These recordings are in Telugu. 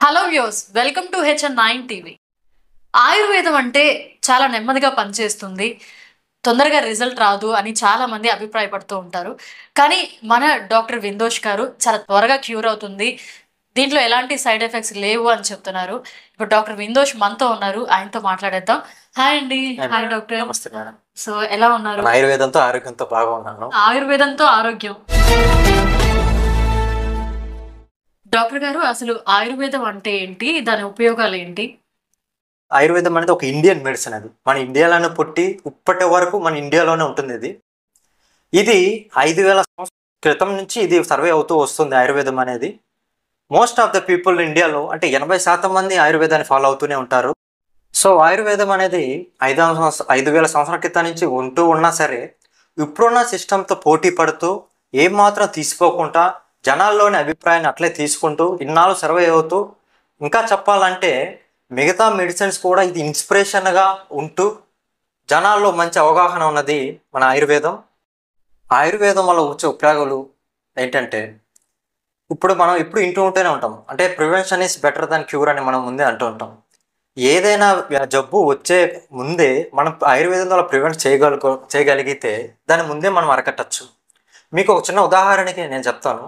Hello views, welcome to HN9 TV. ఆయుర్వేదం అంటే చాలా నెమ్మదిగా పనిచేస్తుంది, తొందరగా రిజల్ట్ రాదు అని చాలా మంది అభిప్రాయపడుతూ ఉంటారు. కానీ మన డాక్టర్ విందోష్ గారు చాలా త్వరగా క్యూర్ అవుతుంది, దీంట్లో ఎలాంటి సైడ్ ఎఫెక్ట్స్ లేవు అని చెప్తున్నారు. ఇప్పుడు డాక్టర్ విందోష్ మనతో ఉన్నారు, ఆయనతో మాట్లాడేద్దాం. హాయ్ అండి. Hi doctor. నమస్తే మేడం. సో ఎలా ఉన్నారు? ఆయుర్వేదంతో ఆరోగ్యంతో బాగా ఉన్నాను. ఆయుర్వేదంతో ఆరోగ్యం. డాక్టర్ గారు, అసలు ఆయుర్వేదం అంటే ఏంటి, దాని ఉపయోగాలు ఏంటి? ఆయుర్వేదం అనేది ఒక ఇండియన్ మెడిసిన్. అది మన ఇండియాలోనే పుట్టి ఇప్పటి వరకు మన ఇండియాలోనే ఉంటుంది. ఇది 5,000 సంవత్సరాల క్రితం నుంచి ఇది సర్వే అవుతూ వస్తుంది. ఆయుర్వేదం అనేది మోస్ట్ ఆఫ్ ద పీపుల్ ఇండియాలో అంటే 80% మంది ఆయుర్వేదాన్ని ఫాలో అవుతూనే ఉంటారు. సో ఆయుర్వేదం అనేది 5,000 సంవత్సరాల క్రితం నుంచి ఉంటూ ఉన్నా సరే ఇప్పుడున్న సిస్టంతో పోటీ పడుతూ ఏమాత్రం తీసుకోకుండా జనాల్లోని అభిప్రాయాన్ని అట్లే తీసుకుంటూ ఇన్నాళ్ళు సర్వే అవుతూ, ఇంకా చెప్పాలంటే మిగతా మెడిసిన్స్ కూడా ఇది ఇన్స్పిరేషన్గా ఉంటూ జనాల్లో మంచి అవగాహన ఉన్నది మన ఆయుర్వేదం. ఆయుర్వేదం వల్ల వచ్చే ఉపయోగాలు ఏంటంటే, ఇప్పుడు మనం ఎప్పుడు ఇంటూ ఉంటూనే ఉంటాం, అంటే prevention is better than cure అని మనం ముందే అంటూ ఉంటాం. ఏదైనా జబ్బు వచ్చే ముందే మనం ఆయుర్వేదం ద్వారా ప్రివెంట్ చేయగలిగితే దాని ముందే మనం అరకట్టచ్చు. మీకు ఒక చిన్న ఉదాహరణకి నేను చెప్తాను.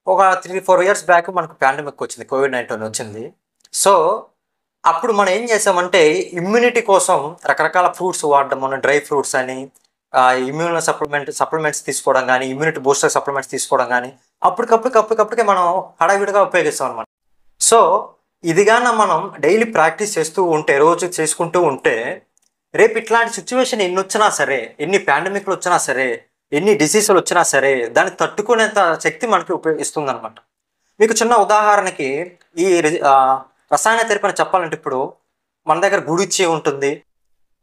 ఒక 3-4 ఇయర్స్ బ్యాక్ మనకు పాండమిక్ వచ్చింది, COVID-19 వచ్చింది. సో అప్పుడు మనం ఏం చేసామంటే ఇమ్యూనిటీ కోసం రకరకాల ఫ్రూట్స్ వాడడం, మనం డ్రై ఫ్రూట్స్ అని ఇమ్యూన్ సప్లిమెంట్స్ తీసుకోవడం కానీ, ఇమ్యూనిటీ బూస్టర్ సప్లిమెంట్స్ తీసుకోవడం కానీ అప్పటికప్పటికే మనం హడావిడిగా ఉపయోగిస్తాం అనమాట. సో ఇదిగాన మనం డైలీ ప్రాక్టీస్ చేస్తూ ఉంటే, రోజు చేసుకుంటూ ఉంటే, రేపు ఇట్లాంటి సిచ్యువేషన్ ఎన్ని వచ్చినా సరే, ఎన్ని పాండమిక్లు వచ్చినా సరే, ఎన్ని డిసీజులు వచ్చినా సరే దాన్ని తట్టుకునేంత శక్తి మనకి ఉపయోగిస్తుంది అనమాట. మీకు చిన్న ఉదాహరణకి ఈ రసాయన థెరపీని చెప్పాలంటే, ఇప్పుడు మన దగ్గర గుడిచి ఉంటుంది,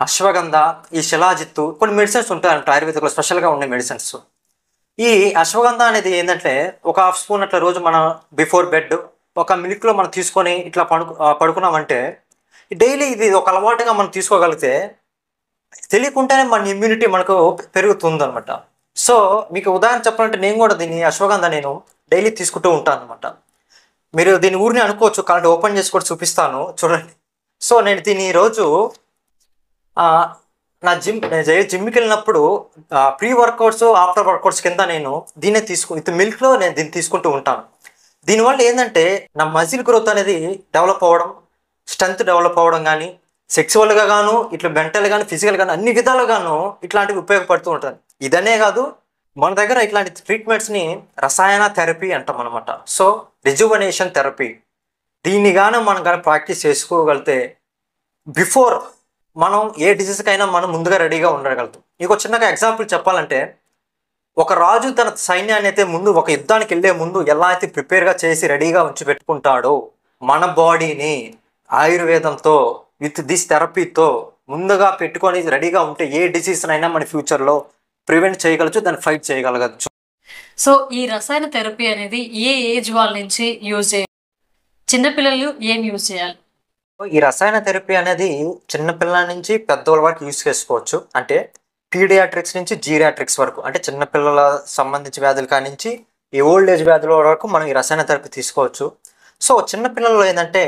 అశ్వగంధ, ఈ శిలాజిత్తు, కొన్ని మెడిసిన్స్ ఉంటాయంట ఆయుర్వేదిక్లో స్పెషల్గా ఉండే మెడిసిన్స్. ఈ అశ్వగంధ అనేది ఏంటంటే ఒక 1/2 స్పూన్ అట్లా రోజు మనం బిఫోర్ బెడ్ ఒక మిల్క్లో మనం తీసుకొని ఇట్లా పడుకున్నామంటే డైలీ ఇది ఒక అలవాటుగా మనం తీసుకోగలిగితే తెలియకుండానే మన ఇమ్యూనిటీ మనకు పెరుగుతుంది అనమాట. సో మీకు ఉదాహరణ చెప్పాలంటే నేను కూడా దీన్ని అశ్వగంధ నేను డైలీ తీసుకుంటూ ఉంటాను అనమాట. మీరు దీని ఊరిని అనుకోవచ్చు, కాబట్టి ఓపెన్ చేసి కూడా చూపిస్తాను చూడండి. సో నేను దీన్ని ఈరోజు నా జిమ్కి వెళ్ళినప్పుడు ప్రీ వర్కౌట్స్ ఆఫ్టర్ వర్కౌట్స్ కింద నేను దీన్నే ఇది మిల్క్లో నేను దీన్ని తీసుకుంటూ ఉంటాను. దీనివల్ల ఏంటంటే నా మజిల్ గ్రోత్ అనేది డెవలప్ అవ్వడం, స్ట్రెంత్ డెవలప్ అవ్వడం కానీ, సెక్సువల్గా గాను, ఇట్లా మెంటల్ కానీ, ఫిజికల్ కానీ అన్ని విధాలుగాను ఇట్లాంటివి ఉపయోగపడుతూ ఉంటుంది. ఇదనే కాదు, మన దగ్గర ఇట్లాంటి ట్రీట్మెంట్స్ని రసాయన థెరపీ అంటాం అనమాట. సో రిజువనేషన్ థెరపీ, దీన్ని కానీ మనం కానీ ప్రాక్టీస్ చేసుకోగలిగితే బిఫోర్ మనం ఏ డిసీజ్కైనా మనం ముందుగా రెడీగా ఉండగలుగుతాం. మీకు చిన్నగా ఎగ్జాంపుల్ చెప్పాలంటే, ఒక రాజు తన సైన్యాన్ని అయితే ముందు ఒక యుద్ధానికి వెళ్ళే ముందు ఎలా అయితే ప్రిపేర్గా చేసి రెడీగా ఉంచి పెట్టుకుంటాడో, మన బాడీని ఆయుర్వేదంతో విత్ దిస్ థెరపీతో ముందుగా పెట్టుకొని రెడీగా ఉంటే ఏ డిసీజ్నైనా మన ఫ్యూచర్లో ప్రివెంట్ చేయగలచ్చు, దాన్ని ఫైట్ చేయగలగచ్చు. సో ఈ రసాయన థెరపీ అనేది ఏ ఏజ్ వాళ్ళ నుంచి యూజ్ చేయాలి, చిన్నపిల్లలు ఏం యూజ్ చేయాలి? ఈ రసాయన థెరపీ అనేది చిన్నపిల్లల నుంచి పెద్దవాళ్ళ వరకు యూజ్ చేసుకోవచ్చు. అంటే పీడియాట్రిక్స్ నుంచి జీరియాట్రిక్స్ వరకు, అంటే చిన్నపిల్లల సంబంధించి వ్యాధుల కానించి ఈ ఓల్డ్ ఏజ్ వ్యాధుల వరకు మనం ఈ రసాయన థెరపీ తీసుకోవచ్చు. సో చిన్నపిల్లలు ఏంటంటే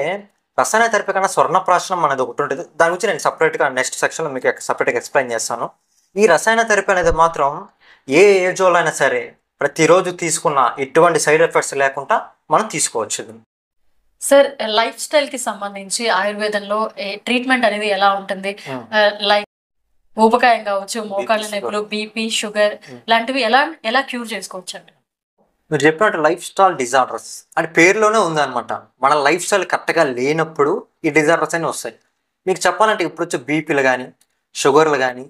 రసాయన థెరపీ కన్నా స్వర్ణప్రాశనం అనేది ఒకటి ఉంటుంది. దాని గురించి నేను సపరేట్గా నెక్స్ట్ సెక్షన్లో మీకు సపరేట్గా ఎక్స్ప్లెయిన్ చేస్తాను. ఈ రసాయన థెరపీ అనేది మాత్రం ఏ ఏజ్ వాళ్ళైనా సరే ప్రతిరోజు తీసుకున్న ఎటువంటి సైడ్ ఎఫెక్ట్స్ లేకుండా మనం తీసుకోవచ్చు. సార్, లైఫ్ స్టైల్కి సంబంధించి ఆయుర్వేదంలో ట్రీట్మెంట్ అనేది ఎలా ఉంటుంది? లైక్ ఊబకాయం కావచ్చు, మోకాళ్ళ నొప్పులు, బీపీ, షుగర్ లాంటివి ఎలా క్యూర్ చేసుకోవచ్చు అండి? మీరు చెప్పినట్టు లైఫ్ స్టైల్ డిజార్డర్స్ అని పేరులోనే ఉందన్నమాట. మన లైఫ్ స్టైల్ కరెక్ట్గా లేనప్పుడు ఈ డిజార్డర్స్ అన్నీ వస్తాయి. మీకు చెప్పాలంటే ఇప్పుడు వచ్చే బీపీలు కానీ, షుగర్లు కానీ,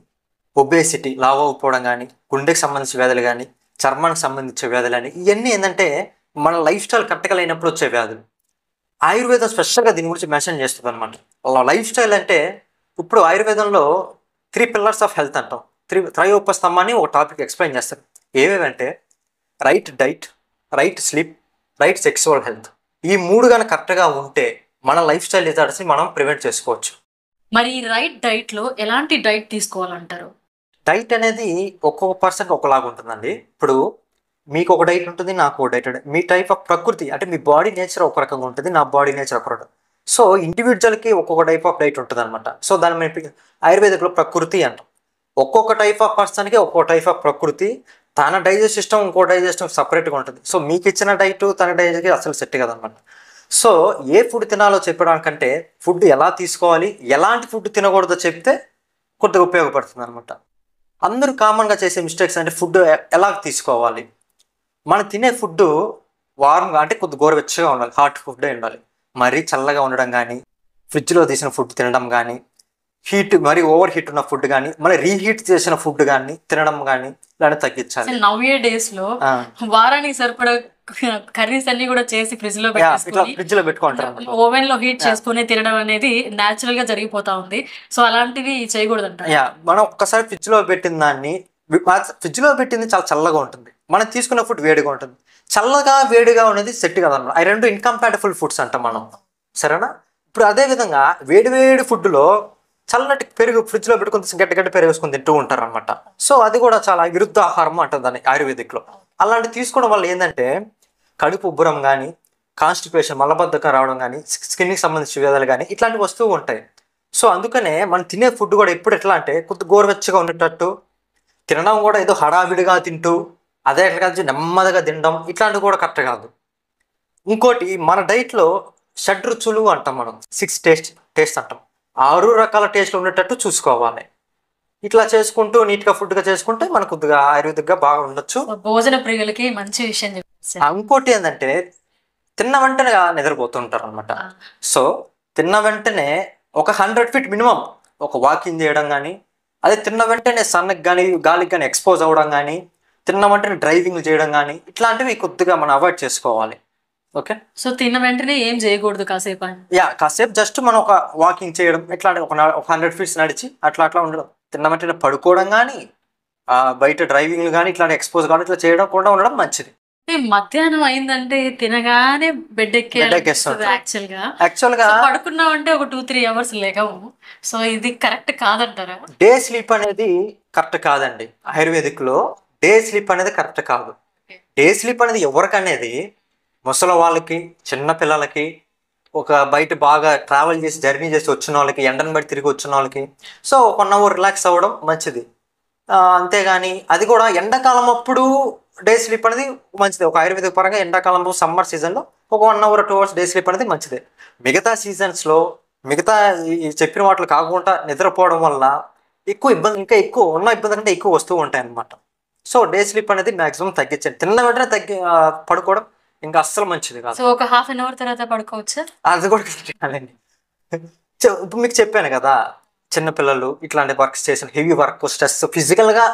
ఒబేసిటీ లావ్ అవ్వకపోవడం కానీ, గుండెకి సంబంధించిన వ్యాధులు కానీ, చర్మానికి సంబంధించిన వ్యాధులు కానీ, ఇవన్నీ ఏంటంటే మన లైఫ్ స్టైల్ కరెక్ట్గా లేనప్పుడు వచ్చే వ్యాధులు. ఆయుర్వేదం స్పెషల్గా దీని గురించి మెన్షన్ చేస్తుంది అనమాట. లైఫ్ స్టైల్ అంటే ఇప్పుడు ఆయుర్వేదంలో 3 పిల్లర్స్ ఆఫ్ హెల్త్ అంటాం. త్రయోపస్తంభాన్ని ఒక టాపిక్ ఎక్స్ప్లెయిన్ చేస్తారు. ఏవేవంటే right diet, right sleep, right sexual health. ఈ 3 కానీ కరెక్ట్గా ఉంటే మన లైఫ్ స్టైల్ డిజార్డర్స్ని మనం ప్రివెంట్ చేసుకోవచ్చు. మరి రైట్ డైట్లో ఎలాంటి డైట్ తీసుకోవాలంటారు? డైట్ అనేది ఒక్కొక్క పర్సన్కి ఒకలాగా ఉంటుందండి. ఇప్పుడు మీకు ఒక డైట్ ఉంటుంది, నాకు ఒక డైట్ ఉంటుంది. మీ టైప్ ఆఫ్ ప్రకృతి అంటే మీ బాడీ నేచర్ ఒక రకంగా ఉంటుంది, నా బాడీ నేచర్ ఒక రకం. సో ఇండివిజువల్కి ఒక్కొక్క టైప్ ఆఫ్ డైట్ ఉంటుంది అనమాట. సో దాన్ని మేము ఆయుర్వేదిక్లో ప్రకృతి అంటాం. ఒక్కొక్క టైప్ ఆఫ్ పర్సన్కి ఒక్కొక్క టైప్ ఆఫ్ ప్రకృతి, తన డైజెస్ట్ సిస్టమ్ ఇంకో డైజెస్ట్ సపరేట్గా ఉంటుంది. సో మీకు ఇచ్చిన డైట్ తన డైజెస్ట్కి అసలు సెట్ కదనమాట. సో ఏ ఫుడ్ తినాలో చెప్పడానికంటే ఫుడ్ ఎలా తీసుకోవాలి, ఎలాంటి ఫుడ్ తినకూడదో చెప్తే కొద్దిగా ఉపయోగపడుతుంది అనమాట. అందరూ కామన్గా చేసే మిస్టేక్స్ అంటే ఫుడ్ ఎలా తీసుకోవాలి. మనం తినే ఫుడ్ వార్మ్గా అంటే కొద్ది గోరువెచ్చగా ఉండాలి, హాట్ ఫుడ్ ఉండాలి. మరీ చల్లగా ఉండడం కానీ, ఫ్రిడ్జ్లో తీసిన ఫుడ్ తినడం కానీ, హీట్ మరీ ఓవర్ హీట్ ఉన్న ఫుడ్ కానీ, మళ్ళీ రీహీట్ చేసిన ఫుడ్ కానీ తినడం కానీ ఇలాంటి తగ్గించాలి. నవ్వే డేస్ లో వారానికి సరిపడా కర్రీస్ అన్ని కూడా చేసి ఫ్రిడ్జ్ లో ఫ్రిడ్జ్ లో పెట్టుకుంటారు, ఓవెన్ లో హీట్ చేసుకుని తినడం అనేది న్యాచురల్ గా జరిగిపోతా ఉంది. సో అలాంటివి చేయకూడదంట. మనం ఒక్కసారి ఫ్రిడ్జ్ లో పెట్టిన దాన్ని, ఫ్రిడ్జ్ లో పెట్టింది చాలా చల్లగా ఉంటుంది, మనం తీసుకున్న ఫుడ్ వేడిగా ఉంటుంది. చల్లగా వేడిగా ఉన్నది సెట్ కదన్నమాట. అవి రెండు ఇన్కంపాటబుల్ ఫుడ్స్ అంటాం మనం, సరేనా? ఇప్పుడు అదే విధంగా వేడి వేడి ఫుడ్లో చల్లటి పెరుగు ఫ్రిడ్జ్లో పెట్టుకుని గడ్డ పెరుగు వేసుకొని తింటూ ఉంటారు అనమాట. సో అది కూడా చాలా విరుద్ధ ఆహారం అంటుంది దాన్ని ఆయుర్వేదిక్లో. అలాంటివి తీసుకోవడం వల్ల ఏంటంటే కడుపు ఉబ్బరం కానీ, కాన్స్టిపేషన్ మలబద్ధకం రావడం కానీ, స్కిన్కి సంబంధించిన వ్యాధులు కానీ ఇట్లాంటివి వస్తూ ఉంటాయి. సో అందుకనే మనం తినే ఫుడ్ కూడా ఎప్పుడు ఎట్లా అంటే కొద్ది గోరువెచ్చగా ఉండేటట్టు తినడం, కూడా ఏదో హడావిడిగా తింటూ అదే ఎట్లా నెమ్మదిగా తినడం ఇట్లాంటివి కూడా కరెక్ట్ కాదు. ఇంకోటి మన డైట్లో షడ్రుచులు అంటాం మనం, 6 టేస్ట్ అంటాం. 6 రకాల టేస్ట్లు ఉండేటట్టు చూసుకోవాలి. ఇట్లా చేసుకుంటూ నీట్గా ఫుడ్గా చేసుకుంటే మనకు కొద్దిగా ఆయుర్వేదిక్గా బాగా ఉండొచ్చు. భోజన ప్రియులకి మంచి విషయం. ఇంకోటి ఏంటంటే తిన్న వెంటనే నిద్రపోతుంటారు అనమాట. సో తిన్న వెంటనే ఒక 100 feet మినిమం ఒక వాకింగ్ చేయడం కానీ, అదే తిన్న వెంటనే సన్నకి కానీ గాలికి కానీ ఎక్స్పోజ్ అవ్వడం కానీ, తిన్న వెంటనే డ్రైవింగ్ చేయడం కానీ ఇట్లాంటివి కొద్దిగా మనం అవాయిడ్ చేసుకోవాలి. ఓకే. సో తిన్న వెంటనే ఏం చేయకూడదు, కాసేపు జస్ట్ మనం ఒక వాకింగ్ చేయడం, ఎట్లా ఒక 100 feet నడిచి అట్లా ఉండడం. తిన్న వెంటనే పడుకోవడం కానీ, బయట డ్రైవింగ్ కానీ ఇట్లాంటి ఎక్స్పోజ్ కానీ ఇట్లా చేయడం కూడా ఉండడం మంచిది. మధ్యాహ్నం అయిందంటే తినగానే బెడ్ ఎక్కేస్తుంది. యాక్చువల్గా పడుకున్నామంటే ఒక 2-3 hours లేకము. సో ఇది కరెక్ట్ కాదంటారా? డే స్లీప్ అనేది కరెక్ట్ కాదండి. ఆయుర్వేదిక్లో డే స్లీప్ అనేది కరెక్ట్ కాదు. డే స్లీప్ అనేది ఎవరికనేది ముసలి వాళ్ళకి, చిన్న పిల్లలకి, ఒక బయట బాగా ట్రావెల్ చేసి జర్నీ చేసి వచ్చిన వాళ్ళకి, ఎండను బట్టి తిరిగి వచ్చిన వాళ్ళకి సో 1 hour రిలాక్స్ అవ్వడం మంచిది. అంతేగాని అది కూడా ఎండాకాలం అప్పుడు డే స్లీప్ అనేది మంచిది. ఒక ఆయుర్వేదిక పరంగా ఎండాకాలం సమ్మర్ సీజన్లో ఒక 1 hour 2 hours డే స్లీప్ అనేది మంచిదే. మిగతా సీజన్స్లో మిగతా చెప్పిన వాటిలో కాకుండా నిద్రపోవడం వల్ల ఎక్కువ ఇబ్బంది, ఇంకా ఎక్కువ ఉన్న ఇబ్బంది కంటే ఎక్కువ వస్తూ ఉంటాయి అన్నమాట. సో డే స్లీప్ అనేది మ్యాక్సిమం తగ్గించండి. తిన్న వెంటనే పడుకోవడం ఇంకా అస్సలు మంచిది కాదు. సో ఒక 1/2 hour తర్వాత పడుకోవచ్చు. అది కూడా కాదండి. ఇప్పుడు మీకు చెప్పాను కదా, చిన్నపిల్లలు ఇట్లాంటి వర్క్స్ చేసిన హెవీ వర్క్, స్ట్రెస్, ఫిజికల్గా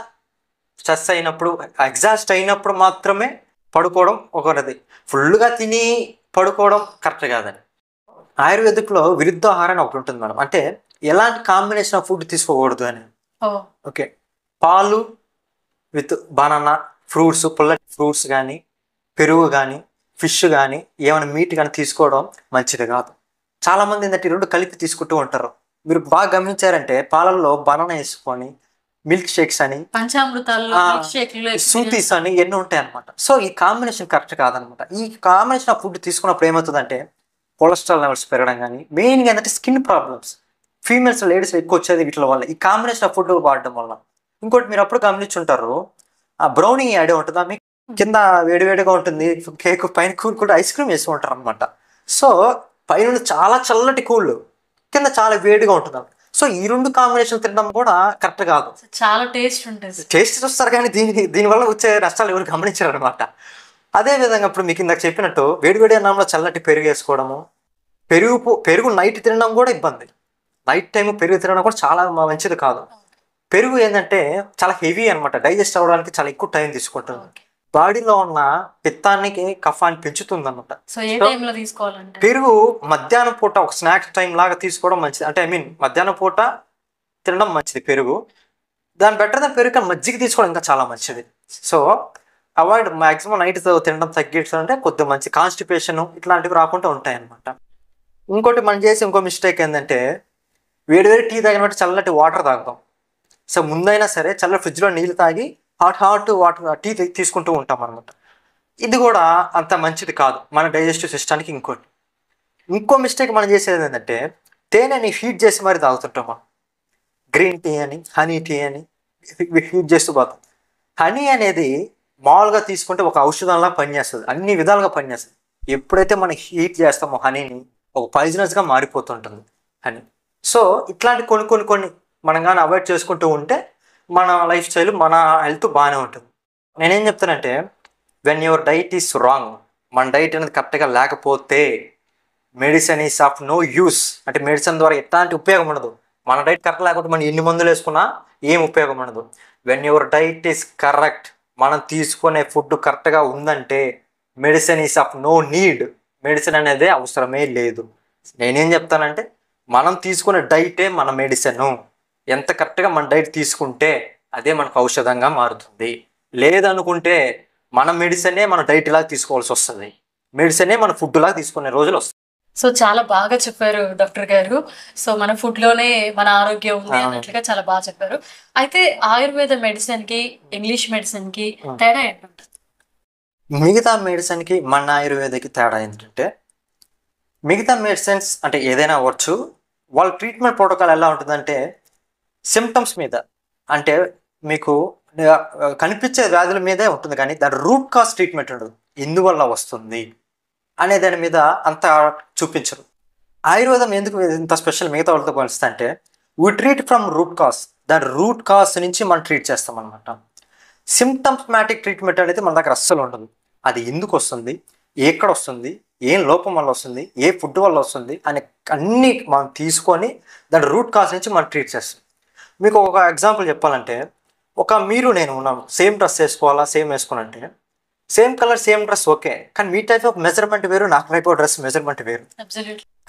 స్ట్రెస్ అయినప్పుడు, ఎగ్జాస్ట్ అయినప్పుడు మాత్రమే పడుకోవడం ఒకటిది. ఫుల్గా తిని పడుకోవడం కరెక్ట్ కాదండి. ఆయుర్వేదిక్లో విరుద్ధ ఆహారం ఒకటి ఉంటుంది మేడం. అంటే ఎలాంటి కాంబినేషన్ ఆఫ్ ఫుడ్ తీసుకోకూడదు అని. ఓకే. పాలు విత్ బనానా, ఫ్రూట్స్, పుల్లటి ఫ్రూట్స్ కానీ, పెరుగు కానీ, ఫిష్ కానీ, ఏమైనా మీట్ కానీ తీసుకోవడం మంచిది కాదు. చాలామంది ఏంటంటే 2 కలిపి తీసుకుంటూ ఉంటారు. మీరు బాగా గమనించారంటే పాలల్లో బనానా వేసుకొని మిల్క్ షేక్స్ అని, సూతీస్ అని ఎన్నో ఉంటాయి అనమాట. సో ఈ కాంబినేషన్ కరెక్ట్ కాదనమాట. ఈ కాంబినేషన్ ఆఫ్ ఫుడ్ తీసుకున్నప్పుడు ఏమవుతుందంటే కొలెస్ట్రాల్ లెవెల్స్ పెరగడం కానీ, మెయిన్గా ఏంటంటే స్కిన్ ప్రాబ్లమ్స్ ఫీమేల్స్, లేడీస్ ఎక్కువ వచ్చేది వీటి వల్ల, ఈ కాంబినేషన్ ఆఫ్ ఫుడ్ వాడడం వల్ల. ఇంకోటి మీరు అప్పుడు గమనించుంటారు, ఆ బ్రౌనీ ఐడియా ఉంటుందా మీకు? కింద వేడివేడిగా ఉంటుంది కేక్, పైన కూల్ కూడా ఐస్ క్రీమ్ వేసి ఉంటారు అనమాట. సో పైన చాలా చల్లటి కూల్, కింద చాలా వేడిగా ఉంటుంది. సో ఈ 2 కాంబినేషన్ తినడం కూడా కరెక్ట్ కాదు. చాలా టేస్ట్ ఉంటుంది, టేస్ట్ చూస్తారు కానీ దీనివల్ల వచ్చే నష్టాలు ఎవరు గమనించారు అనమాట. అదేవిధంగా ఇప్పుడు మీకు ఇందాక చెప్పినట్టు వేడివేడి అన్నంలో చల్లటి పెరుగు వేసుకోవడము, పెరుగు నైట్ తినడం కూడా ఇబ్బంది. నైట్ టైం పెరుగు తినడం కూడా చాలా మంచిది కాదు. పెరుగు ఏంటంటే చాలా హెవీ అనమాట, డైజెస్ట్ అవ్వడానికి చాలా ఎక్కువ టైం తీసుకుంటుంది. బాడీలో ఉన్న పిత్తానికి, కఫాన్ని పెంచుతుంది అనమాట. పెరుగు మధ్యాహ్నం పూట ఒక స్నాక్స్ టైం లాగా తీసుకోవడం మంచిది. అంటే మధ్యాహ్నం పూట తినడం మంచిది పెరుగు. దాని బెటర్ దాని పెరుగు మజ్జిగ తీసుకోవడం ఇంకా చాలా మంచిది. సో అవాయిడ్ మ్యాక్సిమం నైట్ తినడం తగ్గించాలంటే కొద్దిగా మంచి కాన్స్టిపేషన్ ఇట్లాంటివి రాకుండా ఉంటాయి అనమాట. ఇంకోటి మనం చేసే ఇంకో మిస్టేక్ ఏంటంటే వేడివేడి టీ తాగినట్టు చల్లటి వాటర్ తాగుతాం. సో ముందైనా సరే చల్ల ఫ్రిడ్జ్లో నీళ్ళు తాగి హాట్ వాటర్ టీ తీసుకుంటూ ఉంటాం అనమాట. ఇది కూడా అంత మంచిది కాదు మన డైజెస్టివ్ సిస్టానికి. ఇంకో మిస్టేక్ మనం చేసేది ఏంటంటే తేనెని హీట్ చేసి మరి తాగుతుంటాం మనం. గ్రీన్ టీ అని, హనీ టీ అని హీట్ చేస్తూ పోతాం. హనీ అనేది మామూలుగా తీసుకుంటే ఒక ఔషధంలా పనిచేస్తుంది, అన్ని విధాలుగా పనిచేస్తుంది. ఎప్పుడైతే మనం హీట్ చేస్తామో హనీని ఒక పాయిజనస్గా మారిపోతుంటుంది హనీ. సో ఇట్లాంటి కొన్ని మనం కానీ అవాయిడ్ చేసుకుంటూ ఉంటే మన లైఫ్ స్టైల్, మన హెల్త్ బాగానే ఉంటుంది. నేనేం చెప్తానంటే when your diet is wrong, మన డైట్ అనేది కరెక్ట్గా లేకపోతే medicine is of no use. అంటే మెడిసిన్ ద్వారా ఎట్లాంటి ఉపయోగం ఉండదు. మన డైట్ కరెక్ట్ లేకపోతే మనం ఎన్ని మందులు వేసుకున్నా ఏం ఉపయోగం ఉండదు. When your diet is correct, మనం తీసుకునే ఫుడ్ కరెక్ట్గా ఉందంటే medicine is of no need. Medicine అనేది అవసరమే లేదు. నేనేం చెప్తానంటే మనం తీసుకునే డైటే మన మెడిసిన్. ఎంత కరెక్ట్గా మన డైట్ తీసుకుంటే అదే మనకు ఔషధంగా మారుతుంది. లేదనుకుంటే మన మెడిసినే మన డైట్ లాగా తీసుకోవాల్సి వస్తుంది, మెడిసినే మన ఫుడ్ లాగా తీసుకునే రోజులు వస్తాయి. సో చాలా బాగా చెప్పారు డాక్టర్ గారు. సో మన ఫుడ్ లోనే మన ఆరోగ్యం ఉంది అన్నట్లుగా చాలా బాగా చెప్పారు. అయితే ఆయుర్వేద మెడిసిన్ కి ఇంగ్లీష్ మెడిసిన్ కి తేడా ఏంటంటుంది? మిగతా మెడిసిన్కి మన ఆయుర్వేదకి తేడా ఏంటంటే మిగతా మెడిసిన్స్ అంటే ఏదైనా అవ్వచ్చు, వాళ్ళ ట్రీట్మెంట్ ప్రోటోకాల్ ఎలా ఉంటుందంటే సిమ్టమ్స్ మీద, అంటే మీకు కనిపించే వ్యాధుల మీదే ఉంటుంది, కానీ దాని రూట్ కాజ్ ట్రీట్మెంట్ ఉండదు. ఎందువల్ల వస్తుంది అనే దాని మీద అంత చూపించరు. ఆయుర్వేదం ఎందుకు ఇంత స్పెషల్ మిగతా వాళ్ళతో పోలిస్తే అంటే we treat from root cause. దాని రూట్ కాజ్ నుంచి మనం ట్రీట్ చేస్తాం అనమాట. సిమ్టమ్స్మాటిక్ ట్రీట్మెంట్ అనేది మన దగ్గర అస్సలు ఉండదు. అది ఎందుకు వస్తుంది, ఎక్కడ వస్తుంది, ఏం లోపం వల్ల వస్తుంది, ఏ ఫుడ్ వల్ల వస్తుంది అని అన్నీ మనం తీసుకొని దాని రూట్ కాజ్ నుంచి మనం ట్రీట్ చేస్తాం. మీకు ఒక ఎగ్జాంపుల్ చెప్పాలంటే, మీరు నేను ఉన్నాను, సేమ్ డ్రెస్ వేసుకోవాలా, సేమ్ వేసుకోవాలంటే same colour same dress okay, కానీ మీ టైప్ ఆఫ్ మెజర్మెంట్ వేరు, నాకు టైప్ ఆఫ్ డ్రెస్ మెజర్మెంట్ వేరు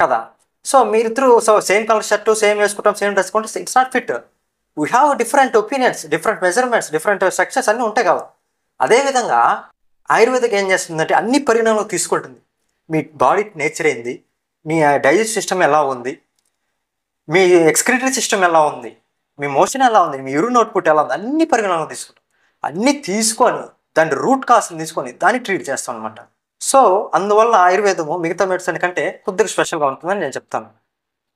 కదా. సో మీరిద్దరు సేమ్ కలర్ షర్టు సేమ్ వేసుకుంటాం, సేమ్ డ్రెస్ కొంటే it's not fit. We have different opinions, different measurements, different sections అన్నీ ఉంటాయి కదా. అదేవిధంగా ఆయుర్వేదిక్ ఏం చేస్తుందంటే అన్ని పరిణామాలు తీసుకుంటుంది. మీ బాడీ నేచర్ ఏంది, మీ డైజెస్ట్ సిస్టమ్ ఎలా ఉంది, మీ ఎక్స్క్రిటరీ సిస్టమ్ ఎలా ఉంది, మీ మోషన్ ఎలా ఉంది, మీ యూరిన్ అవుట్పుట్ ఎలా ఉంది, అన్ని పరిగణనలు తీసుకుంటాం. అన్నీ తీసుకొని దాని రూట్ కాస్ని తీసుకొని దాన్ని ట్రీట్ చేస్తాం అనమాట. సో అందువల్ల ఆయుర్వేదము మిగతా మెడిసిన్ కంటే కొద్దిగా స్పెషల్గా ఉంటుందని నేను చెప్తాను.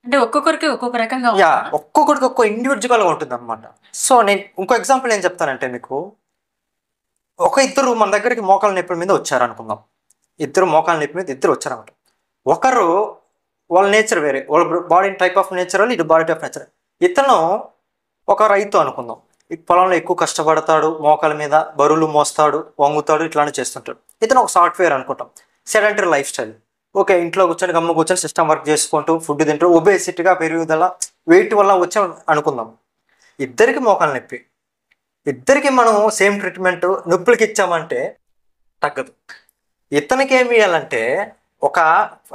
అంటే ఒక్కొక్కరికి ఒక్కొక్క రకంగా, ఒక్కొక్కరికి ఒక్కొక్క ఇండివిజువల్గా ఉంటుంది అనమాట. సో నేను ఇంకో ఎగ్జాంపుల్ ఏం చెప్తానంటే, మీకు ఇద్దరు మన దగ్గరికి మోకాల నొప్పి మీద వచ్చారు అనుకుందాం. ఇద్దరు మోకాల నొప్పి మీద వచ్చారన్నమాట. ఒకరు వాళ్ళ నేచర్ వేరే, వాళ్ళ బాడీ టైప్ ఆఫ్ నేచర్, ఇటు బాడీ టైప్ నేచర్. ఇతను ఒక రైతు అనుకుందాం, ఈ పొలంలో ఎక్కువ కష్టపడతాడు, మోకాల మీద బరువులు మోస్తాడు, వంగుతాడు, ఇట్లానే చేస్తుంటాడు. ఇతను ఒక సాఫ్ట్వేర్ అనుకుంటాం, సెడెంటరీ లైఫ్ స్టైల్. ఓకే, ఇంట్లో కూర్చొని గమ్ము కూర్చొని సిస్టమ్ వర్క్ చేసుకుంటూ ఫుడ్ తింటూ ఒబేసిటీగా పెరుగుదల వెయిట్ వల్ల వచ్చాం అనుకుందాం. ఇద్దరికి మోకాల నొప్పి, ఇద్దరికి మనం సేమ్ ట్రీట్మెంట్ నొప్పులకి ఇచ్చామంటే తగ్గదు. ఇతనికి ఏమి ఇవ్వాలంటే, ఒక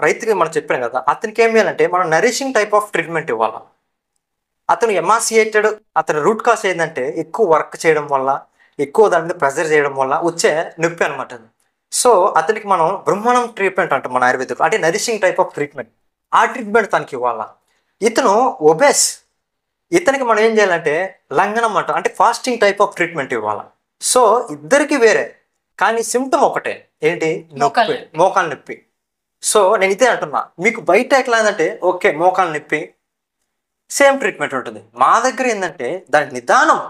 రైతుకి మనం చెప్పాం కదా, అతనికి ఏమి ఇవ్వాలంటే మనం నరిషింగ్ టైప్ ఆఫ్ ట్రీట్మెంట్ ఇవ్వాలి. అతను ఎమాసియేటెడ్, అతని రూట్ కాజ్ ఏంటంటే ఎక్కువ వర్క్ చేయడం వల్ల, ఎక్కువ దాని మీద ప్రెజర్ చేయడం వల్ల వచ్చే నొప్పి అనమాట. సో అతనికి మనం బ్రహ్మాండం ట్రీట్మెంట్ అంటాం మన ఆయుర్వేదిక్, అంటే నరిషింగ్ టైప్ ఆఫ్ ట్రీట్మెంట్. ఆ ట్రీట్మెంట్ తనకి ఇవ్వాలా. ఇతను ఒబేస్, ఇతనికి మనం ఏం చేయాలంటే లంఘనం అంటాం, అంటే ఫాస్టింగ్ టైప్ ఆఫ్ ట్రీట్మెంట్ ఇవ్వాలి. సో ఇద్దరికి వేరే, కానీ సిమ్టమ్ ఒకటే, ఏంటి, నొప్పి, మోకాల నొప్పి. సో నేను ఇదే అంటున్నా, మీకు బయట ఎట్లా ఏంటంటే ఓకే మోకాల నొప్పి సేమ్ ట్రీట్మెంట్ ఉంటుంది. మా దగ్గర ఏంటంటే దాని నిదానం,